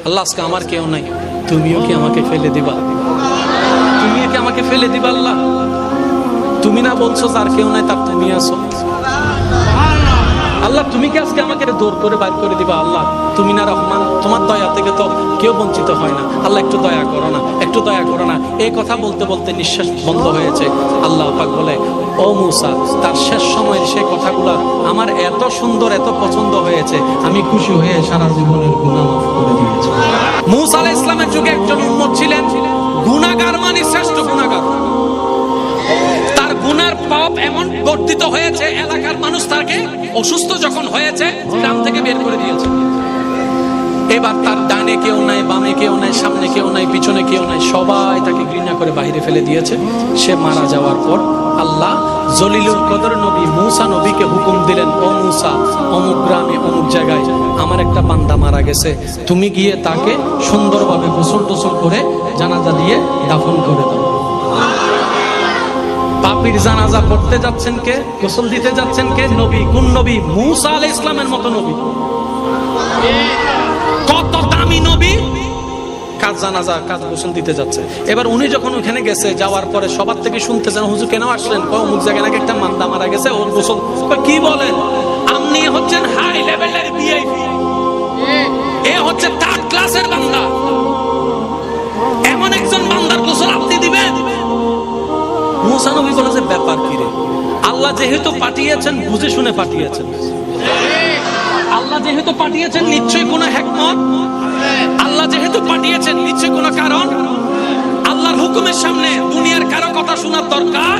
আল্লাহ আজকে আমার কেউ নাই, তুমিও কি আমাকে ফেলে দিবা? তুমিও কি আমাকে ফেলে দিবা? আল্লাহ তুমি না বলছো যার কেউ নাই তার তুমি আছো। আল্লাহ তুমি কি আজকে আমাকে দৌড় করে বাইর করে দিবা? আল্লাহ তুমি না রহমান, তোমার দয়া থেকে তো কেউ বঞ্চিত হয় না। আল্লাহ একটু দয়া করো না, একটু দয়া করো না। এই কথা বলতে বলতে নিঃশ্বাস বন্ধ হয়েছে। আল্লাহ পাক বলে, ও মূসা, তার শেষ সময়ের সেই কথাগুলো আমার এত সুন্দর, এত পছন্দ হয়েছে, আমি খুশি হয়ে সারা জীবনের গুনাহ মাফ করে দিয়েছি। মূসা আলাইহিস সালামের যুগে একজন উম্মত ছিলেন, গুনাহগার মানে শ্রেষ্ঠ গুনাহগার। তার গুনার পাপ এমন বর্ধিত হয়েছে, এলাকার মানুষ তাকে অসুস্থ যখন হয়েছে গ্রাম থেকে বের করে দিয়েছে। এবার তার ডানে কেউ নাই, বামে কেউ নাই, সামনে কেউ নাই, পিছনে কেউ নাই, সবাই তাকে ঘৃণা করে বাইরে ফেলে দিয়েছে। সে মারা যাওয়ার পর আল্লাহ জলিলুল কদর নবী মূসা নবীকে হুকুম দিলেন, ও মূসা, অমুক গ্রামে অমুক জায়গায় আমার একটা বান্দা মারা গেছে, তুমি গিয়ে তাকে সুন্দরভাবে গোসল টোসল করে জানাজা দিয়ে দাফন করে দাও। পাপীর জানাজা পড়তে যাচ্ছেন কে? গোসল দিতে যাচ্ছেন কে? নবী। কোন নবী? মূসা আলাইহিস সালামের মতো নবী। কত দামি নবী, কাজ জানাজা, কাজ গোসল দিতে যাচ্ছে। এবার উনি যখন ওখানে গেছে, যাওয়ার পরে সবার থেকে শুনতেছেন, হুজুর কেন আসলেন? অমুক জায়গায় নাকি একটা বান্দা মারা গেছে, ওর গোসল। কি বলেন? আপনি হচ্ছেন হাই লেভেলের ভিআইপি, এ হচ্ছে থার্ড ক্লাসের বান্দা, এমন একজন বান্দার গোসল আপনি দিবেন? মূসা নবী বলে যে ব্যাপার কি রে? আল্লাহ যেহেতু পাঠিয়েছেন বুঝে শুনে পাঠিয়েছেন। আল্লাহ যেহেতু পাঠিয়েছেন নিশ্চয়ই কোনো হিকমত, আল্লাহ যেহেতু পাঠিয়েছেন নিশ্চয়ই কোনো কারণ। আল্লাহর হুকুমের সামনে দুনিয়ার কারো কথা শোনার দরকার